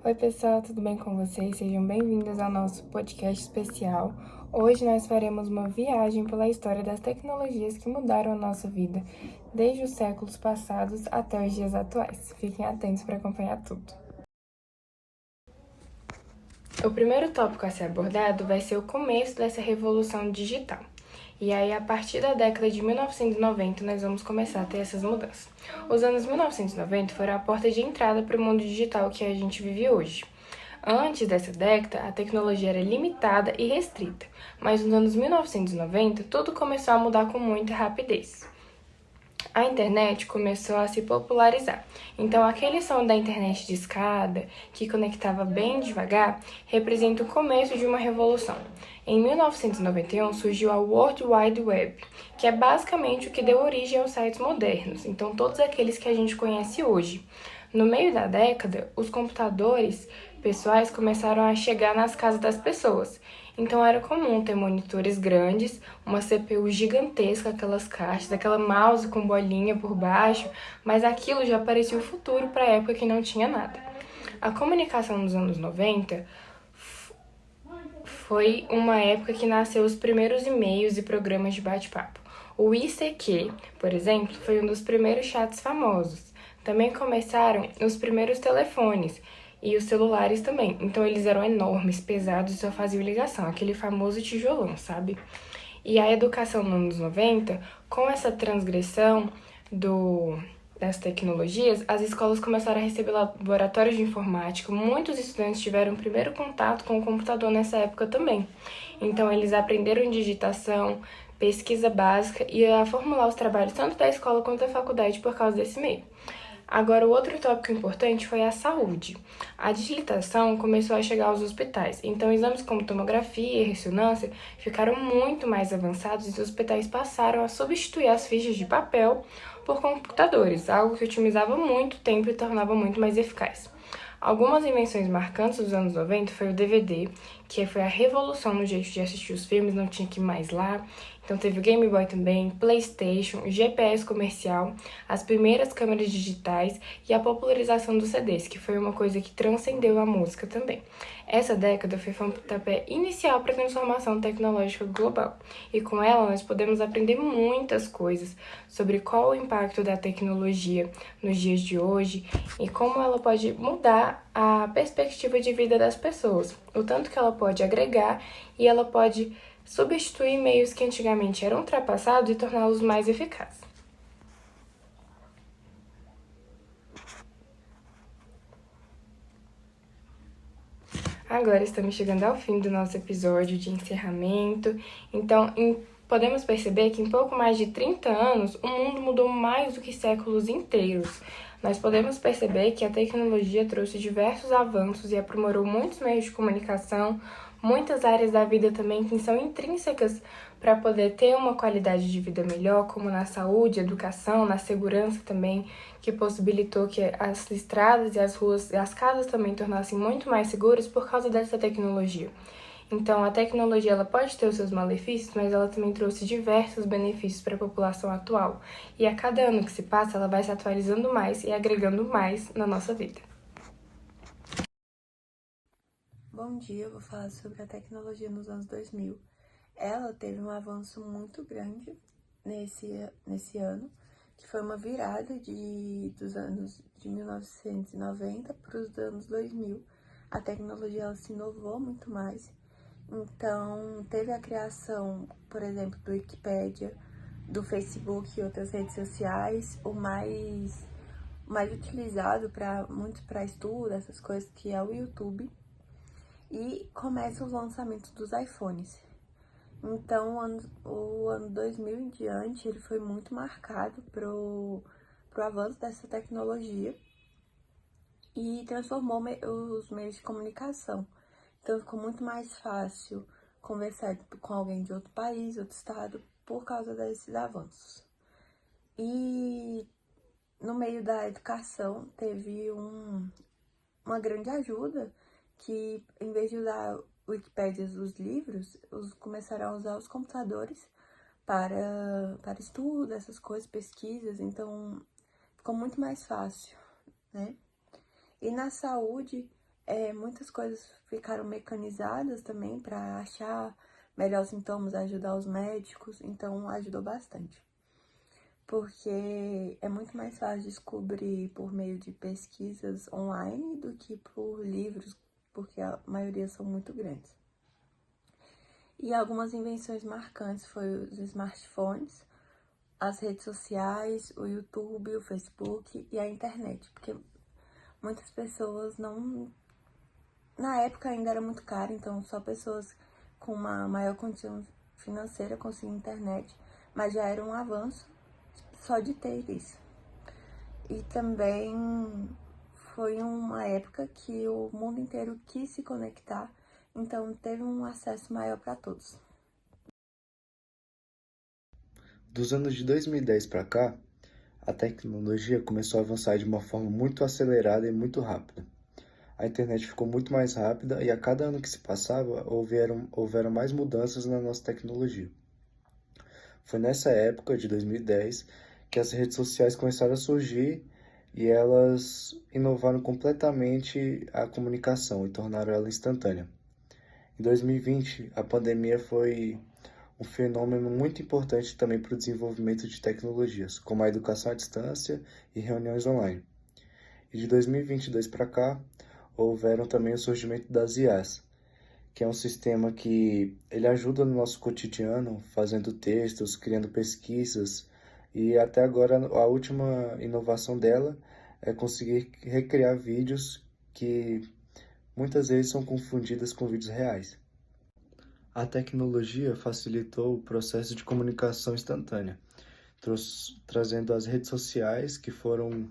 Oi pessoal, tudo bem com vocês? Sejam bem-vindos ao nosso podcast especial. Hoje nós faremos uma viagem pela história das tecnologias que mudaram a nossa vida, desde os séculos passados até os dias atuais. Fiquem atentos para acompanhar tudo. O primeiro tópico a ser abordado vai ser o começo dessa revolução digital. E aí, a partir da década de 1990, nós vamos começar a ter essas mudanças. Os anos 1990 foram a porta de entrada para o mundo digital que a gente vive hoje. Antes dessa década, a tecnologia era limitada e restrita, mas nos anos 1990, tudo começou a mudar com muita rapidez. A internet começou a se popularizar. Então, aquele som da internet de escada, que conectava bem devagar, representa o começo de uma revolução. Em 1991 surgiu a World Wide Web, que é basicamente o que deu origem aos sites modernos, então todos aqueles que a gente conhece hoje. No meio da década, os computadores pessoais começaram a chegar nas casas das pessoas. Então era comum ter monitores grandes, uma CPU gigantesca, aquelas caixas, aquela mouse com bolinha por baixo, mas aquilo já parecia o futuro para a época que não tinha nada. A comunicação nos anos 90 foi uma época que nasceu os primeiros e-mails e programas de bate-papo. O ICQ, por exemplo, foi um dos primeiros chats famosos. Também começaram os primeiros telefones e os celulares também. Então eles eram enormes, pesados e só faziam ligação, aquele famoso tijolão, sabe? E a educação nos anos 90, com essa transgressão das tecnologias, as escolas começaram a receber laboratórios de informática. Muitos estudantes tiveram o primeiro contato com o computador nessa época também. Então, eles aprenderam digitação, pesquisa básica e a formular os trabalhos tanto da escola quanto da faculdade por causa desse meio. Agora, o outro tópico importante foi a saúde. A digitação começou a chegar aos hospitais, então exames como tomografia e ressonância ficaram muito mais avançados e os hospitais passaram a substituir as fichas de papel por computadores, algo que otimizava muito tempo e tornava muito mais eficaz. Algumas invenções marcantes dos anos 90 foi o DVD, que foi a revolução no jeito de assistir os filmes, não tinha que ir mais lá. Então teve o Game Boy também, PlayStation, GPS comercial, as primeiras câmeras digitais e a popularização dos CDs, que foi uma coisa que transcendeu a música também. Essa década foi um pontapé inicial para a transformação tecnológica global, e com ela nós podemos aprender muitas coisas sobre qual o impacto da tecnologia nos dias de hoje e como ela pode mudar a perspectiva de vida das pessoas, o tanto que ela pode agregar e ela pode substituir meios que antigamente eram ultrapassados e torná-los mais eficazes. Agora estamos chegando ao fim do nosso episódio de encerramento, então podemos perceber que em pouco mais de 30 anos o mundo mudou mais do que séculos inteiros. Nós podemos perceber que a tecnologia trouxe diversos avanços e aprimorou muitos meios de comunicação, muitas áreas da vida também que são intrínsecas para poder ter uma qualidade de vida melhor, como na saúde, educação, na segurança também, que possibilitou que as estradas e as ruas e as casas também tornassem muito mais seguras por causa dessa tecnologia. Então, a tecnologia ela pode ter os seus malefícios, mas ela também trouxe diversos benefícios para a população atual. E a cada ano que se passa, ela vai se atualizando mais e agregando mais na nossa vida. Bom dia, eu vou falar sobre a tecnologia nos anos 2000. Ela teve um avanço muito grande nesse ano, que foi uma virada dos anos de 1990 para os anos 2000. A tecnologia ela se inovou muito mais. Então, teve a criação, por exemplo, do Wikipédia, do Facebook e outras redes sociais, o mais utilizado muito para estudo, essas coisas, que é o YouTube. E começa os lançamentos dos iPhones. Então, o ano 2000 em diante, ele foi muito marcado pro avanço dessa tecnologia e transformou os meios de comunicação. Então, ficou muito mais fácil conversar com alguém de outro país, outro estado, por causa desses avanços. E no meio da educação, teve uma grande ajuda que, em vez de usar Wikipédias dos livros, começaram a usar os computadores para estudo, essas coisas, pesquisas, então ficou muito mais fácil, né? E na saúde, Muitas coisas ficaram mecanizadas também para achar melhor sintomas, ajudar os médicos, então ajudou bastante. Porque é muito mais fácil descobrir por meio de pesquisas online do que por livros, porque a maioria são muito grandes. E algumas invenções marcantes foram os smartphones, as redes sociais, o YouTube, o Facebook e a internet, porque muitas pessoas não... Na época ainda era muito caro, então só pessoas com uma maior condição financeira conseguiam internet, mas já era um avanço só de ter isso. E também foi uma época que o mundo inteiro quis se conectar, então teve um acesso maior para todos. Dos anos de 2010 para cá, a tecnologia começou a avançar de uma forma muito acelerada e muito rápida. A internet ficou muito mais rápida e a cada ano que se passava, houveram mais mudanças na nossa tecnologia. Foi nessa época, de 2010, que as redes sociais começaram a surgir e elas inovaram completamente a comunicação e tornaram ela instantânea. Em 2020, a pandemia foi um fenômeno muito importante também para o desenvolvimento de tecnologias, como a educação à distância e reuniões online. E de 2022 para cá, houveram também o surgimento das IAs, que é um sistema que ele ajuda no nosso cotidiano, fazendo textos, criando pesquisas, e até agora a última inovação dela é conseguir recriar vídeos que muitas vezes são confundidas com vídeos reais. A tecnologia facilitou o processo de comunicação instantânea, trazendo as redes sociais, que foram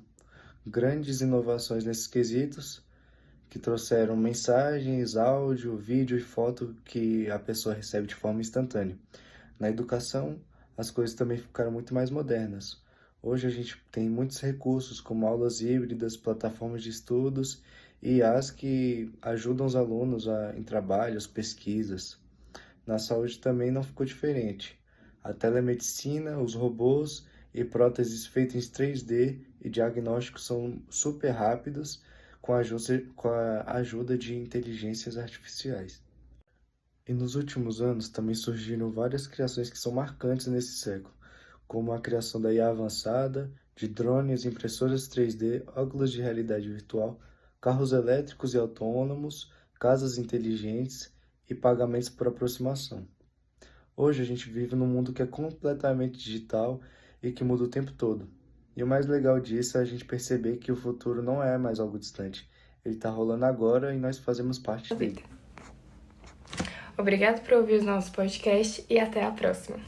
grandes inovações nesses quesitos, que trouxeram mensagens, áudio, vídeo e foto que a pessoa recebe de forma instantânea. Na educação, as coisas também ficaram muito mais modernas. Hoje a gente tem muitos recursos, como aulas híbridas, plataformas de estudos e IAs que ajudam os alunos em trabalhos, pesquisas. Na saúde também não ficou diferente. A telemedicina, os robôs e próteses feitas em 3D e diagnósticos são super rápidos com a ajuda de inteligências artificiais. E nos últimos anos também surgiram várias criações que são marcantes nesse século, como a criação da IA avançada, de drones, impressoras 3D, óculos de realidade virtual, carros elétricos e autônomos, casas inteligentes e pagamentos por aproximação. Hoje a gente vive num mundo que é completamente digital e que muda o tempo todo. E o mais legal disso é a gente perceber que o futuro não é mais algo distante. Ele está rolando agora e nós fazemos parte dele. Obrigado por ouvir os nossos podcasts e até a próxima.